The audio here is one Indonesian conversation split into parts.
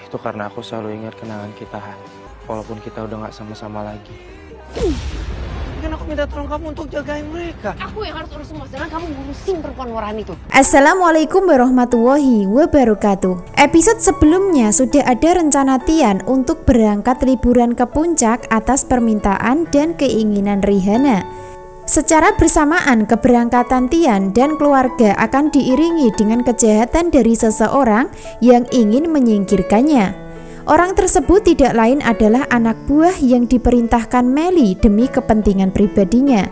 Itu karena aku selalu ingat kenangan kita, Han. Walaupun kita udah gak sama-sama lagi. Kan aku minta tolong kamu untuk jagain mereka. Aku yang harus urus semua, sedangkan kamu ngurusin perempuan murahan itu. Assalamualaikum warahmatullahi wabarakatuh. Episode sebelumnya sudah ada rencana Tian untuk berangkat liburan ke puncak atas permintaan dan keinginan Rihanna. Secara bersamaan keberangkatan Tian dan keluarga akan diiringi dengan kejahatan dari seseorang yang ingin menyingkirkannya. Orang tersebut tidak lain adalah anak buah yang diperintahkan Melly demi kepentingan pribadinya,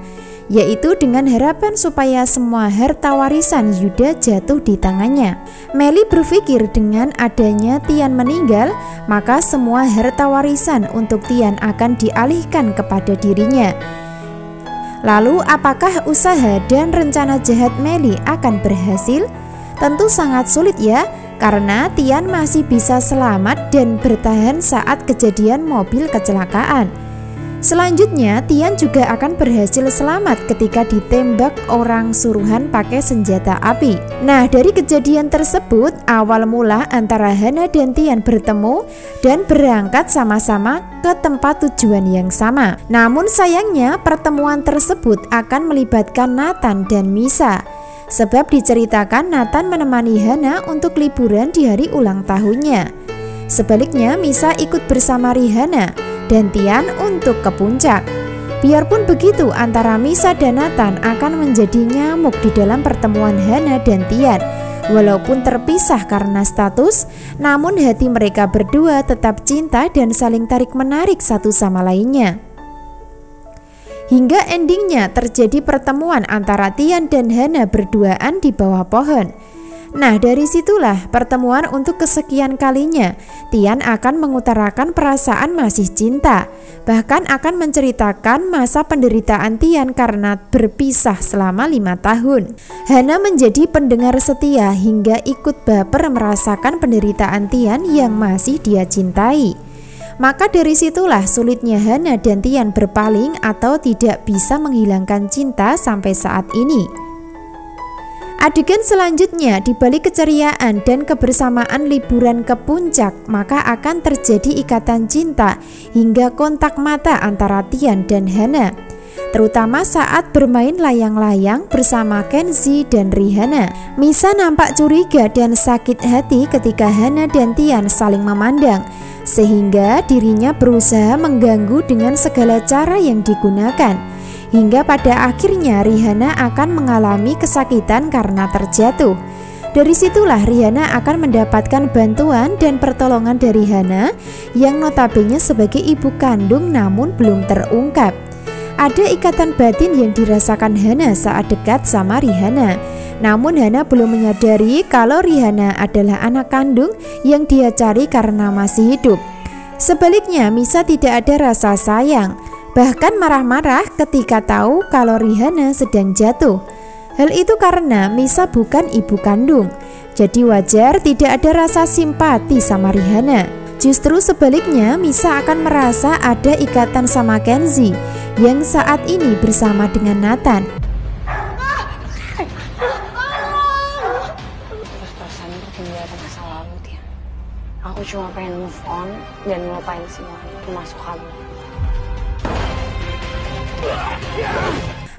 yaitu dengan harapan supaya semua harta warisan Yuda jatuh di tangannya. Melly berpikir dengan adanya Tian meninggal, maka semua harta warisan untuk Tian akan dialihkan kepada dirinya. Lalu apakah usaha dan rencana jahat Melly akan berhasil? Tentu sangat sulit ya, karena Tian masih bisa selamat dan bertahan saat kejadian mobil kecelakaan. Selanjutnya, Tian juga akan berhasil selamat ketika ditembak orang suruhan pakai senjata api. Nah, dari kejadian tersebut, awal mula antara Hana dan Tian bertemu dan berangkat sama-sama ke tempat tujuan yang sama. Namun sayangnya, pertemuan tersebut akan melibatkan Nathan dan Misa. Sebab diceritakan Nathan menemani Hana untuk liburan di hari ulang tahunnya. Sebaliknya Misa ikut bersama Rihanna dan Tian untuk ke puncak. Biarpun begitu, antara Misa dan Nathan akan menjadi nyamuk di dalam pertemuan Hana dan Tian. Walaupun terpisah karena status, namun hati mereka berdua tetap cinta dan saling tarik-menarik satu sama lainnya. Hingga endingnya terjadi pertemuan antara Tian dan Hana berduaan di bawah pohon. Nah, dari situlah pertemuan untuk kesekian kalinya Tian akan mengutarakan perasaan masih cinta. Bahkan akan menceritakan masa penderitaan Tian karena berpisah selama 5 tahun. Hana menjadi pendengar setia hingga ikut baper merasakan penderitaan Tian yang masih dia cintai. Maka dari situlah sulitnya Hana dan Tian berpaling atau tidak bisa menghilangkan cinta sampai saat ini. Adegan selanjutnya, di balik keceriaan dan kebersamaan liburan ke puncak, maka akan terjadi ikatan cinta hingga kontak mata antara Tian dan Hana. Terutama saat bermain layang-layang bersama Kenzie dan Rihanna. Misa nampak curiga dan sakit hati ketika Hana dan Tian saling memandang, sehingga dirinya berusaha mengganggu dengan segala cara yang digunakan. Hingga pada akhirnya Rihanna akan mengalami kesakitan karena terjatuh. Dari situlah Rihanna akan mendapatkan bantuan dan pertolongan dari Hana yang notabene sebagai ibu kandung namun belum terungkap. Ada ikatan batin yang dirasakan Hana saat dekat sama Rihanna. Namun Hana belum menyadari kalau Rihanna adalah anak kandung yang dia cari karena masih hidup. Sebaliknya, Misa tidak ada rasa sayang, bahkan marah-marah ketika tahu kalau Rihanna sedang jatuh. Hal itu karena Misa bukan ibu kandung, jadi wajar tidak ada rasa simpati sama Rihanna. Justru sebaliknya, Misa akan merasa ada ikatan sama Kenzie yang saat ini bersama dengan Nathan. Terus-terusan tertinggal masa lalu, Tian. Aku cuma pengen move on dan ngelupain semuanya, termasuk kamu.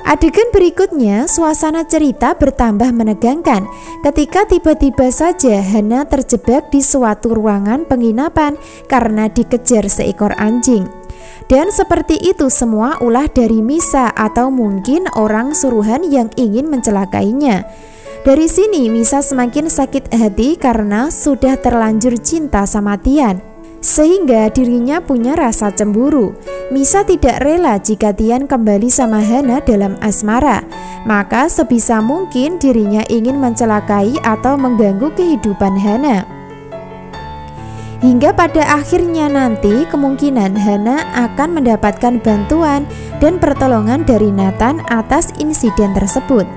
Adegan berikutnya, suasana cerita bertambah menegangkan ketika tiba-tiba saja Hana terjebak di suatu ruangan penginapan karena dikejar seekor anjing. Dan seperti itu semua ulah dari Misa atau mungkin orang suruhan yang ingin mencelakainya. Dari sini Misa semakin sakit hati karena sudah terlanjur cinta sama Tian, sehingga dirinya punya rasa cemburu. Misa tidak rela jika Tian kembali sama Hana dalam asmara, maka sebisa mungkin dirinya ingin mencelakai atau mengganggu kehidupan Hana. Hingga pada akhirnya nanti kemungkinan Hana akan mendapatkan bantuan dan pertolongan dari Nathan atas insiden tersebut.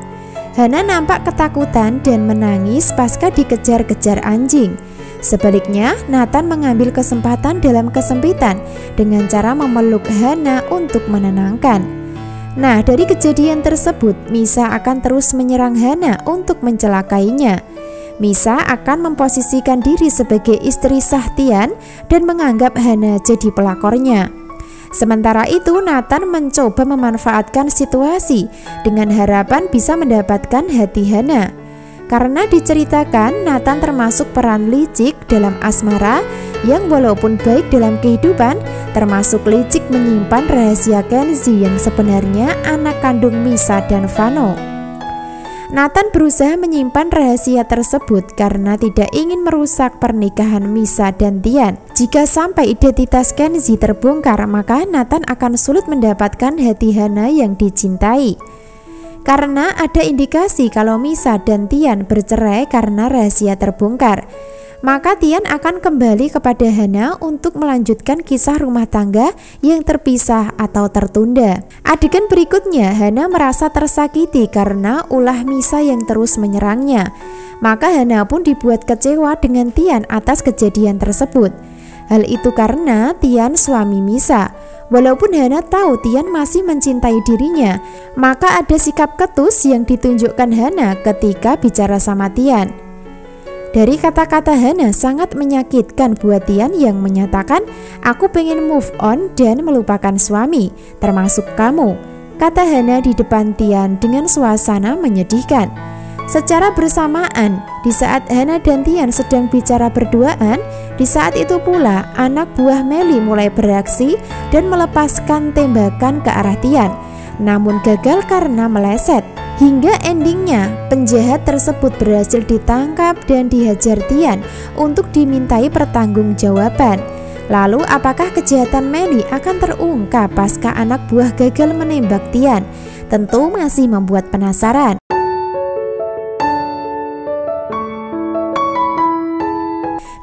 Hana nampak ketakutan dan menangis pasca dikejar-kejar anjing. Sebaliknya, Nathan mengambil kesempatan dalam kesempitan dengan cara memeluk Hana untuk menenangkan. Nah, dari kejadian tersebut, Misa akan terus menyerang Hana untuk mencelakainya. Misa akan memposisikan diri sebagai istri sah Tian dan menganggap Hana jadi pelakornya. Sementara itu, Nathan mencoba memanfaatkan situasi dengan harapan bisa mendapatkan hati Hana. Karena diceritakan Nathan termasuk peran licik dalam asmara yang walaupun baik dalam kehidupan, termasuk licik menyimpan rahasia Kenzie yang sebenarnya anak kandung Misa dan Vano. Nathan berusaha menyimpan rahasia tersebut karena tidak ingin merusak pernikahan Misa dan Tian. Jika sampai identitas Kenzie terbongkar, maka Nathan akan sulit mendapatkan hati Hana yang dicintai. Karena ada indikasi kalau Misa dan Tian bercerai karena rahasia terbongkar, maka Tian akan kembali kepada Hana untuk melanjutkan kisah rumah tangga yang terpisah atau tertunda. Adegan berikutnya, Hana merasa tersakiti karena ulah Misa yang terus menyerangnya. Maka Hana pun dibuat kecewa dengan Tian atas kejadian tersebut. Hal itu karena Tian suami Misa. Walaupun Hana tahu Tian masih mencintai dirinya, maka ada sikap ketus yang ditunjukkan Hana ketika bicara sama Tian. Dari kata-kata Hana sangat menyakitkan buat Tian yang menyatakan, "Aku pengen move on dan melupakan suami, termasuk kamu," kata Hana di depan Tian dengan suasana menyedihkan. Secara bersamaan, di saat Hana dan Tian sedang bicara berduaan, di saat itu pula anak buah Melly mulai beraksi dan melepaskan tembakan ke arah Tian, namun gagal karena meleset. Hingga endingnya, penjahat tersebut berhasil ditangkap dan dihajar Tian untuk dimintai pertanggungjawaban. Lalu apakah kejahatan Melly akan terungkap pasca anak buah gagal menembak Tian? Tentu masih membuat penasaran.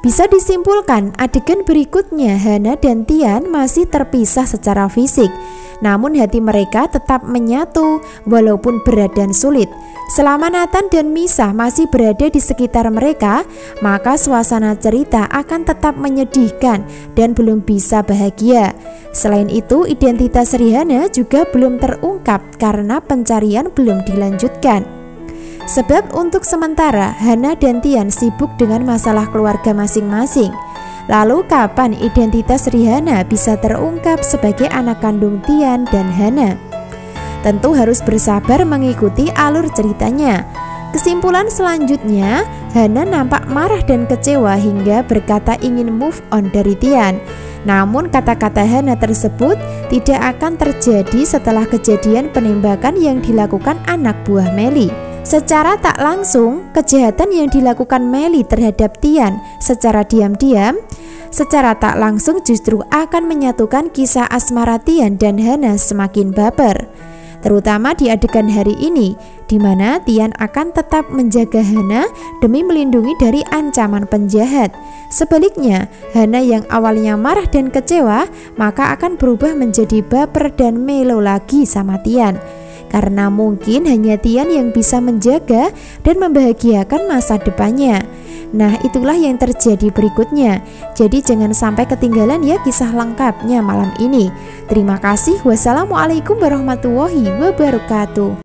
Bisa disimpulkan, adegan berikutnya Hana dan Tian masih terpisah secara fisik, namun hati mereka tetap menyatu walaupun berat dan sulit. Selama Nathan dan Misa masih berada di sekitar mereka, maka suasana cerita akan tetap menyedihkan dan belum bisa bahagia. Selain itu, identitas Rihanna juga belum terungkap karena pencarian belum dilanjutkan. Sebab untuk sementara Hana dan Tian sibuk dengan masalah keluarga masing-masing. Lalu kapan identitas Rihanna bisa terungkap sebagai anak kandung Tian dan Hana? Tentu harus bersabar mengikuti alur ceritanya. Kesimpulan selanjutnya, Hana nampak marah dan kecewa hingga berkata ingin move on dari Tian. Namun kata-kata Hana tersebut tidak akan terjadi setelah kejadian penembakan yang dilakukan anak buah Melly. Secara tak langsung, kejahatan yang dilakukan Melly terhadap Tian secara diam-diam, secara tak langsung justru akan menyatukan kisah asmara Tian dan Hana semakin baper. Terutama di adegan hari ini, di mana Tian akan tetap menjaga Hana demi melindungi dari ancaman penjahat. Sebaliknya, Hana yang awalnya marah dan kecewa, maka akan berubah menjadi baper dan melo lagi sama Tian. Karena mungkin hanya Tian yang bisa menjaga dan membahagiakan masa depannya. Nah, itulah yang terjadi berikutnya. Jadi jangan sampai ketinggalan ya kisah lengkapnya malam ini. Terima kasih. Wassalamualaikum warahmatullahi wabarakatuh.